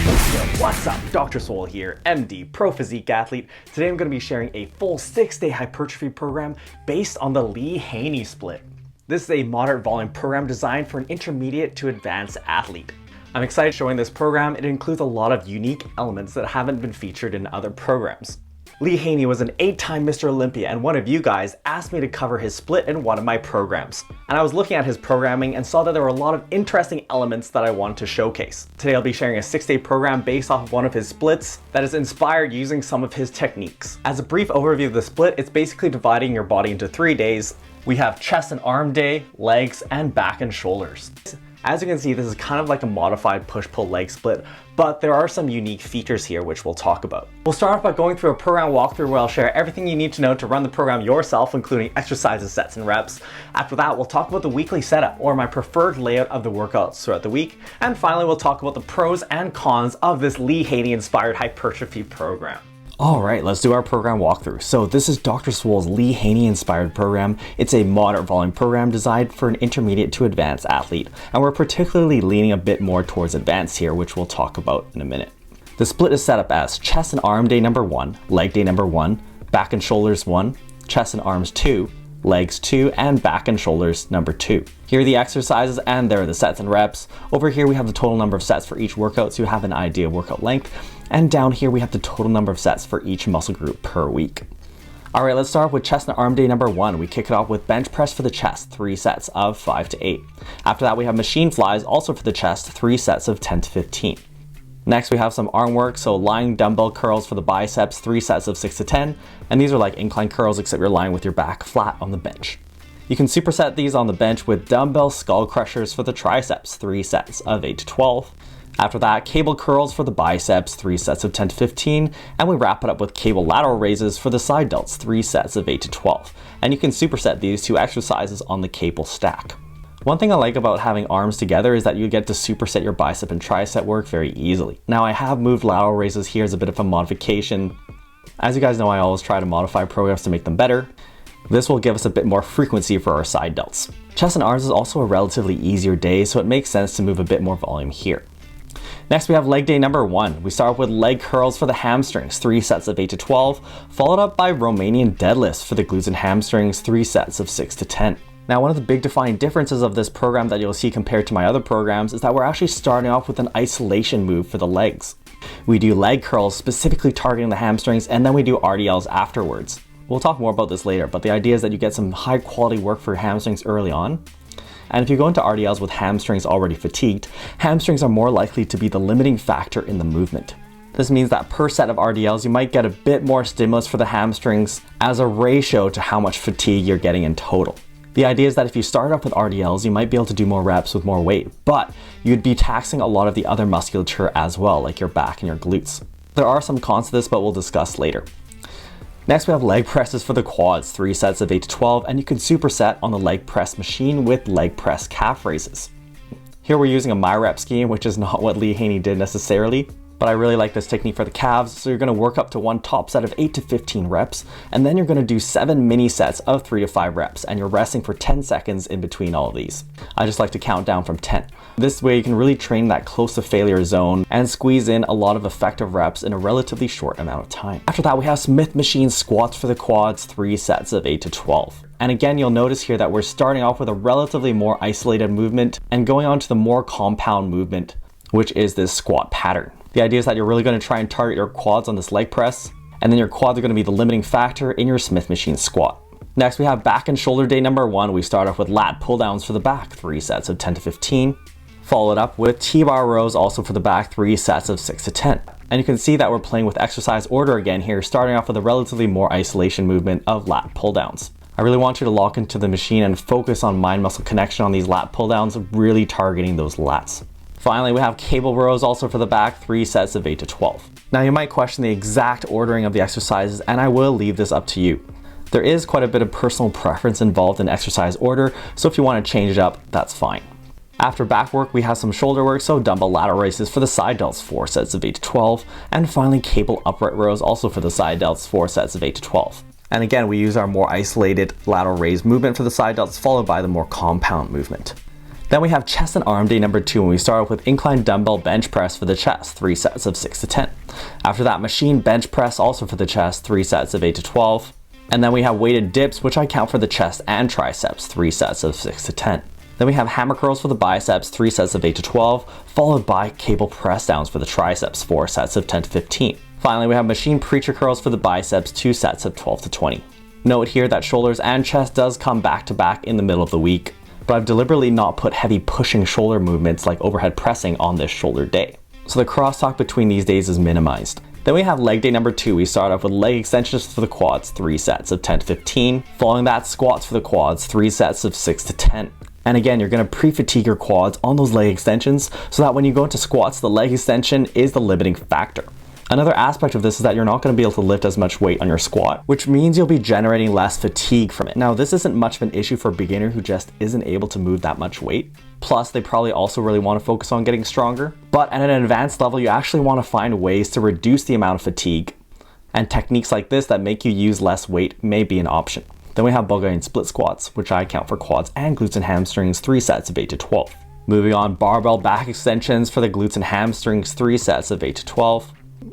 What's up? Dr. Swole here, MD, pro physique athlete. Today I'm going to be sharing a full 6-day hypertrophy program based on the Lee Haney split. This is a moderate volume program designed for an intermediate to advanced athlete. I'm excited showing this program. It includes a lot of unique elements that haven't been featured in other programs. Lee Haney was an 8-time Mr. Olympia, and one of you guys asked me to cover his split in one of my programs. And I was looking at his programming and saw that there were a lot of interesting elements that I wanted to showcase. Today I'll be sharing a 6-day program based off of one of his splits that is inspired using some of his techniques. As a brief overview of the split, it's basically dividing your body into 3 days. We have chest and arm day, legs, and back and shoulders. As you can see, this is kind of like a modified push-pull leg split, but there are some unique features here which we'll talk about. We'll start off by going through a program walkthrough where I'll share everything you need to know to run the program yourself, including exercises, sets, and reps. After that, we'll talk about the weekly setup, or my preferred layout of the workouts throughout the week. And finally, we'll talk about the pros and cons of this Lee Haney-inspired hypertrophy program. Alright, let's do our program walkthrough. So this is Dr. Swole's Lee Haney-inspired program. It's a moderate volume program designed for an intermediate to advanced athlete, and we're particularly leaning a bit more towards advanced here, which we'll talk about in a minute. The split is set up as chest and arm day number 1, leg day number 1, back and shoulders 1, chest and arms 2, legs 2, and back and shoulders number 2. Here are the exercises and there are the sets and reps. Over here we have the total number of sets for each workout so you have an idea of workout length. And down here we have the total number of sets for each muscle group per week. Alright, let's start with chest and arm day number 1. We kick it off with bench press for the chest, 3 sets of 5 to 8. After that we have machine flies, also for the chest, 3 sets of 10 to 15. Next we have some arm work, so lying dumbbell curls for the biceps, 3 sets of 6 to 10. And these are like incline curls except you're lying with your back flat on the bench. You can superset these on the bench with dumbbell skull crushers for the triceps, 3 sets of 8 to 12. After that, cable curls for the biceps, 3 sets of 10 to 15, and we wrap it up with cable lateral raises for the side delts, 3 sets of 8 to 12. And you can superset these 2 exercises on the cable stack. One thing I like about having arms together is that you get to superset your bicep and tricep work very easily. Now I have moved lateral raises here as a bit of a modification. As you guys know, I always try to modify programs to make them better. This will give us a bit more frequency for our side delts. Chest and arms is also a relatively easier day, so it makes sense to move a bit more volume here. Next we have leg day number 1. We start with leg curls for the hamstrings, 3 sets of 8 to 12, followed up by Romanian deadlifts for the glutes and hamstrings, 3 sets of 6 to 10. Now one of the big defining differences of this program that you'll see compared to my other programs is that we're actually starting off with an isolation move for the legs. We do leg curls specifically targeting the hamstrings, and then we do RDLs afterwards. We'll talk more about this later, but the idea is that you get some high quality work for your hamstrings early on. And if you go into RDLs with hamstrings already fatigued, hamstrings are more likely to be the limiting factor in the movement. This means that per set of RDLs, you might get a bit more stimulus for the hamstrings as a ratio to how much fatigue you're getting in total. The idea is that if you start off with RDLs, you might be able to do more reps with more weight, but you'd be taxing a lot of the other musculature as well, like your back and your glutes. There are some cons to this, but we'll discuss later. Next we have leg presses for the quads, 3 sets of 8 to 12, and you can superset on the leg press machine with leg press calf raises. Here we're using a MyRep scheme, which is not what Lee Haney did necessarily, but I really like this technique for the calves. So you're going to work up to one top set of 8 to 15 reps, and then you're going to do 7 mini sets of 3 to 5 reps, and you're resting for 10 seconds in between all of these. I just like to count down from 10. This way you can really train that close to failure zone and squeeze in a lot of effective reps in a relatively short amount of time. After that we have Smith machine squats for the quads, 3 sets of 8 to 12. And again, you'll notice here that we're starting off with a relatively more isolated movement and going on to the more compound movement, which is this squat pattern. The idea is that you're really going to try and target your quads on this leg press, and then your quads are going to be the limiting factor in your Smith machine squat. Next we have back and shoulder day number 1. We start off with lat pull downs for the back, 3 sets of 10 to 15. Followed up with T-bar rows also for the back, 3 sets of 6 to 10. And you can see that we're playing with exercise order again here, starting off with a relatively more isolation movement of lat pull downs. I really want you to lock into the machine and focus on mind-muscle connection on these lat pull downs, really targeting those lats. Finally, we have cable rows also for the back, 3 sets of 8 to 12. Now you might question the exact ordering of the exercises, and I will leave this up to you. There is quite a bit of personal preference involved in exercise order, so if you want to change it up, that's fine. After back work, we have some shoulder work, so dumbbell lateral raises for the side delts, 4 sets of 8 to 12, and finally cable upright rows also for the side delts, 4 sets of 8 to 12. And again, we use our more isolated lateral raise movement for the side delts, followed by the more compound movement. Then we have chest and arm day number 2, and we start off with incline dumbbell bench press for the chest, 3 sets of 6 to 10. After that, machine bench press also for the chest, 3 sets of 8 to 12. And then we have weighted dips, which I count for the chest and triceps, 3 sets of 6 to 10. Then we have hammer curls for the biceps, 3 sets of 8 to 12, followed by cable press downs for the triceps, 4 sets of 10 to 15. Finally, we have machine preacher curls for the biceps, 2 sets of 12 to 20. Note here that shoulders and chest does come back to back in the middle of the week, but I've deliberately not put heavy pushing shoulder movements like overhead pressing on this shoulder day. So the crosstalk between these days is minimized. Then we have leg day number 2. We start off with leg extensions for the quads, 3 sets of 10 to 15. Following that, squats for the quads, 3 sets of 6 to 10. And again, you're gonna pre-fatigue your quads on those leg extensions so that when you go into squats, the leg extension is the limiting factor. Another aspect of this is that you're not going to be able to lift as much weight on your squat, which means you'll be generating less fatigue from it. Now, this isn't much of an issue for a beginner who just isn't able to move that much weight. Plus, they probably also really want to focus on getting stronger. But at an advanced level, you actually want to find ways to reduce the amount of fatigue. And techniques like this that make you use less weight may be an option. Then we have Bulgarian split squats, which I count for quads and glutes and hamstrings, 3 sets of 8 to 12. Moving on, barbell back extensions for the glutes and hamstrings, 3 sets of 8 to 12.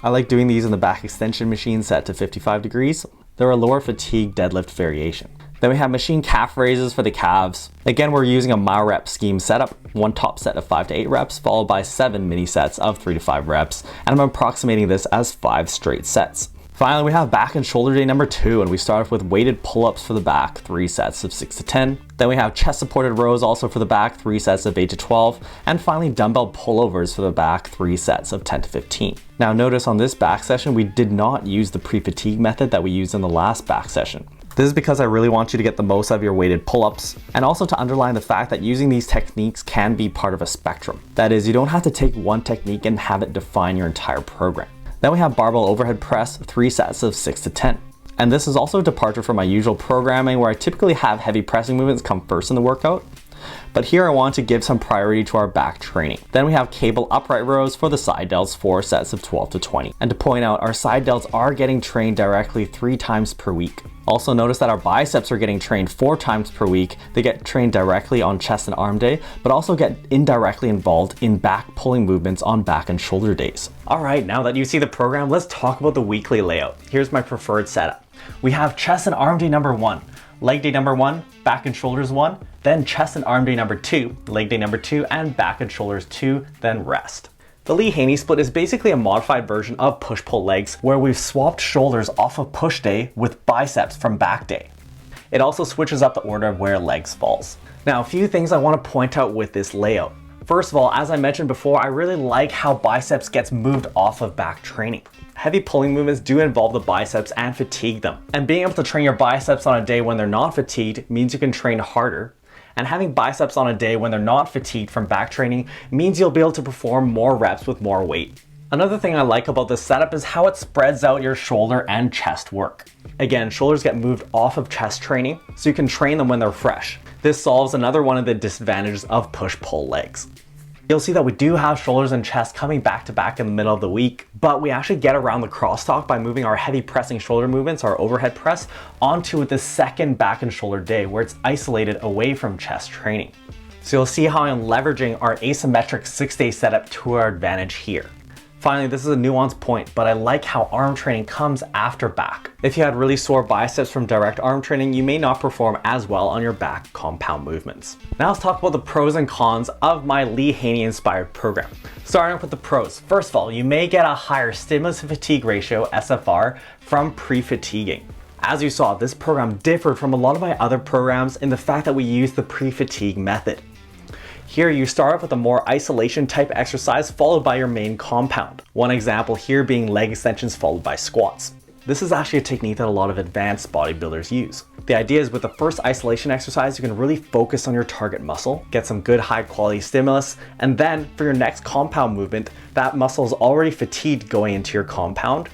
I like doing these in the back extension machine set to 55 degrees. They're a lower fatigue deadlift variation. Then we have machine calf raises for the calves. Again, we're using a myo-rep scheme setup, one top set of 5 to 8 reps, followed by 7 mini sets of 3 to 5 reps, and I'm approximating this as 5 straight sets. Finally, we have back and shoulder day number 2, and we start off with weighted pull-ups for the back, 3 sets of 6 to 10. Then we have chest supported rows also for the back, 3 sets of 8 to 12. And finally, dumbbell pullovers for the back, 3 sets of 10 to 15. Now notice on this back session, we did not use the pre-fatigue method that we used in the last back session. This is because I really want you to get the most out of your weighted pull-ups, and also to underline the fact that using these techniques can be part of a spectrum. That is, you don't have to take one technique and have it define your entire program. Then we have barbell overhead press, 3 sets of 6 to 10. And this is also a departure from my usual programming where I typically have heavy pressing movements come first in the workout. But here I want to give some priority to our back training. Then we have cable upright rows for the side delts, 4 sets of 12 to 20. And to point out, our side delts are getting trained directly 3 times per week. Also notice that our biceps are getting trained 4 times per week. They get trained directly on chest and arm day, but also get indirectly involved in back pulling movements on back and shoulder days. All right, now that you see the program, let's talk about the weekly layout. Here's my preferred setup. We have chest and arm day number 1, leg day number 1, back and shoulders 1, then chest and arm day number 2, leg day number 2, and back and shoulders 2, then rest. The Lee Haney split is basically a modified version of push-pull legs where we've swapped shoulders off of push day with biceps from back day. It also switches up the order of where legs falls. Now, a few things I want to point out with this layout. First of all, as I mentioned before, I really like how biceps gets moved off of back training. Heavy pulling movements do involve the biceps and fatigue them. And being able to train your biceps on a day when they're not fatigued means you can train harder. And having biceps on a day when they're not fatigued from back training means you'll be able to perform more reps with more weight. Another thing I like about this setup is how it spreads out your shoulder and chest work. Again, shoulders get moved off of chest training, so you can train them when they're fresh. This solves another one of the disadvantages of push-pull legs. You'll see that we do have shoulders and chest coming back to back in the middle of the week, but we actually get around the crosstalk by moving our heavy pressing shoulder movements, our overhead press, onto the second back and shoulder day where it's isolated away from chest training. So you'll see how I'm leveraging our asymmetric 6-day setup to our advantage here. Finally, this is a nuanced point, but I like how arm training comes after back. If you had really sore biceps from direct arm training, you may not perform as well on your back compound movements. Now let's talk about the pros and cons of my Lee Haney-Inspired program. Starting off with the pros. First of all, you may get a higher stimulus to fatigue ratio, SFR, from pre-fatiguing. As you saw, this program differed from a lot of my other programs in the fact that we use the pre-fatigue method. Here you start off with a more isolation type exercise followed by your main compound. One example here being leg extensions followed by squats. This is actually a technique that a lot of advanced bodybuilders use. The idea is with the first isolation exercise, you can really focus on your target muscle, get some good high quality stimulus, and then for your next compound movement, that muscle is already fatigued going into your compound,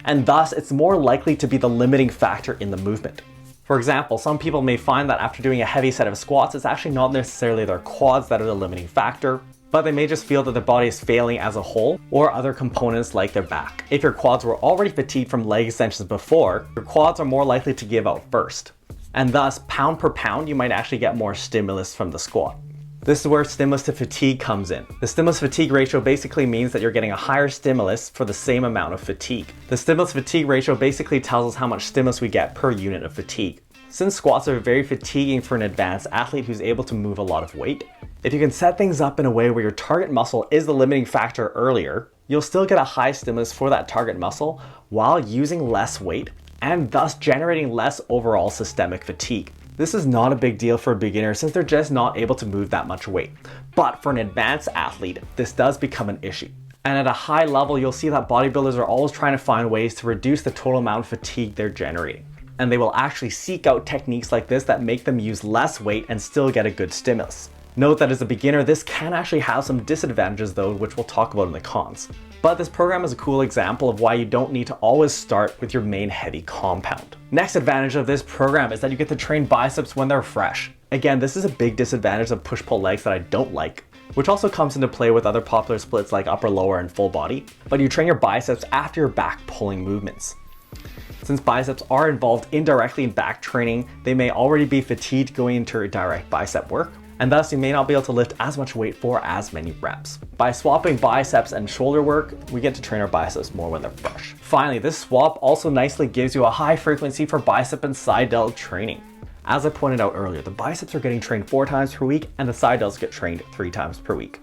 and thus it's more likely to be the limiting factor in the movement. For example, some people may find that after doing a heavy set of squats, it's actually not necessarily their quads that are the limiting factor, but they may just feel that their body is failing as a whole or other components like their back. If your quads were already fatigued from leg extensions before, your quads are more likely to give out first. And thus, pound per pound, you might actually get more stimulus from the squat. This is where stimulus to fatigue comes in. The stimulus fatigue ratio basically means that you're getting a higher stimulus for the same amount of fatigue. The stimulus fatigue ratio basically tells us how much stimulus we get per unit of fatigue. Since squats are very fatiguing for an advanced athlete who's able to move a lot of weight, if you can set things up in a way where your target muscle is the limiting factor earlier, you'll still get a high stimulus for that target muscle while using less weight and thus generating less overall systemic fatigue. This is not a big deal for a beginner since they're just not able to move that much weight. But for an advanced athlete, this does become an issue. And at a high level, you'll see that bodybuilders are always trying to find ways to reduce the total amount of fatigue they're generating. And they will actually seek out techniques like this that make them use less weight and still get a good stimulus. Note that as a beginner, this can actually have some disadvantages though, which we'll talk about in the cons. But this program is a cool example of why you don't need to always start with your main heavy compound. Next advantage of this program is that you get to train biceps when they're fresh. Again, this is a big disadvantage of push-pull legs that I don't like, which also comes into play with other popular splits like upper, lower, and full body. But you train your biceps after your back pulling movements. Since biceps are involved indirectly in back training, they may already be fatigued going into direct bicep work, and thus you may not be able to lift as much weight for as many reps. By swapping biceps and shoulder work, we get to train our biceps more when they're fresh. Finally, this swap also nicely gives you a high frequency for bicep and side delt training. As I pointed out earlier, the biceps are getting trained 4 times per week and the side delts get trained 3 times per week.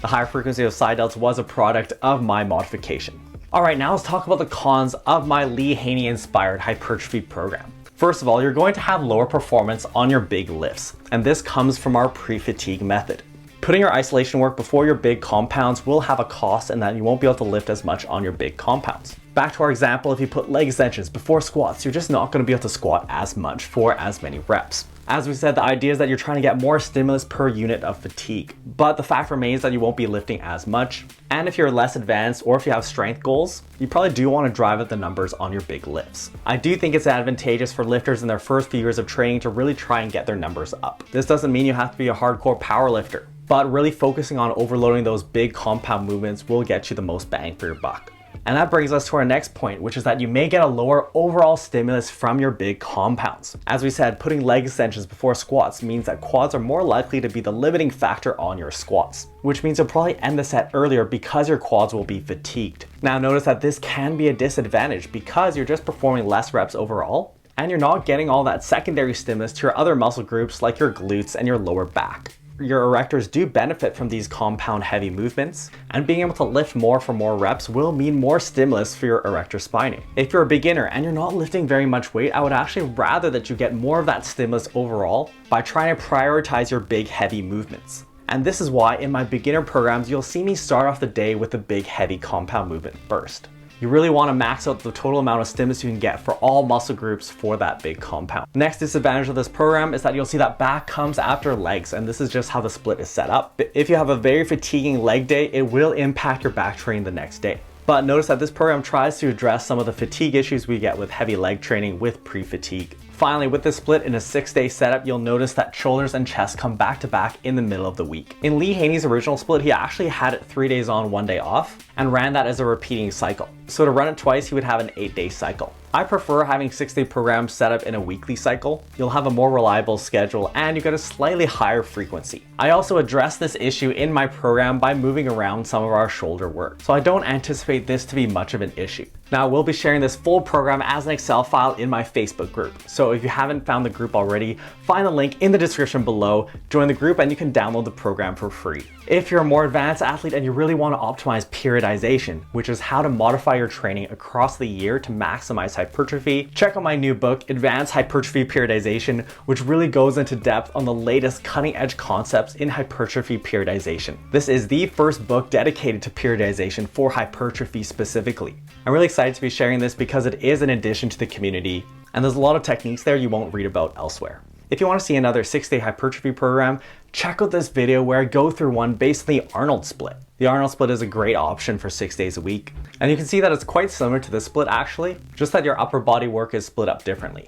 The higher frequency of side delts was a product of my modification. Alright, now let's talk about the cons of my Lee Haney-Inspired hypertrophy program. First of all, you're going to have lower performance on your big lifts, and this comes from our pre-fatigue method. Putting your isolation work before your big compounds will have a cost in that you won't be able to lift as much on your big compounds. Back to our example, if you put leg extensions before squats, you're just not going to be able to squat as much for as many reps. As we said, the idea is that you're trying to get more stimulus per unit of fatigue, but the fact remains that you won't be lifting as much. And if you're less advanced or if you have strength goals, you probably do want to drive at the numbers on your big lifts. I do think it's advantageous for lifters in their first few years of training to really try and get their numbers up. This doesn't mean you have to be a hardcore power lifter, but really focusing on overloading those big compound movements will get you the most bang for your buck. And that brings us to our next point, which is that you may get a lower overall stimulus from your big compounds. As we said, putting leg extensions before squats means that quads are more likely to be the limiting factor on your squats, which means you'll probably end the set earlier because your quads will be fatigued. Now notice that this can be a disadvantage because you're just performing less reps overall, and you're not getting all that secondary stimulus to your other muscle groups like your glutes and your lower back. Your erectors do benefit from these compound heavy movements, and being able to lift more for more reps will mean more stimulus for your erector spinae. If you're a beginner and you're not lifting very much weight, I would actually rather that you get more of that stimulus overall by trying to prioritize your big heavy movements. And this is why in my beginner programs, you'll see me start off the day with a big heavy compound movement first. You really want to max out the total amount of stimulus you can get for all muscle groups for that big compound. Next disadvantage of this program is that you'll see that back comes after legs, and this is just how the split is set up. But if you have a very fatiguing leg day, it will impact your back training the next day. But notice that this program tries to address some of the fatigue issues we get with heavy leg training with pre-fatigue. Finally, with this split in a 6-day setup, you'll notice that shoulders and chest come back to back in the middle of the week. In Lee Haney's original split, he actually had it 3 days on, 1 day off, and ran that as a repeating cycle. So to run it twice, he would have an 8-day cycle. I prefer having 6-day programs set up in a weekly cycle. You'll have a more reliable schedule and you get a slightly higher frequency. I also address this issue in my program by moving around some of our shoulder work, so I don't anticipate this to be much of an issue. Now, we'll be sharing this full program as an Excel file in my Facebook group. So if you haven't found the group already, find the link in the description below, join the group, and you can download the program for free. If you're a more advanced athlete and you really want to optimize periodization, which is how to modify your training across the year to maximize hypertrophy, check out my new book, Advanced Hypertrophy Periodization, which really goes into depth on the latest cutting edge concepts in hypertrophy periodization. This is the first book dedicated to periodization for hypertrophy specifically. I'm really excited to be sharing this because it is an addition to the community, and there's a lot of techniques there you won't read about elsewhere. If you want to see another 6-day hypertrophy program, check out this video where I go through one based on the Arnold split. The Arnold split is a great option for 6 days a week, and you can see that it's quite similar to the split actually, just that your upper body work is split up differently.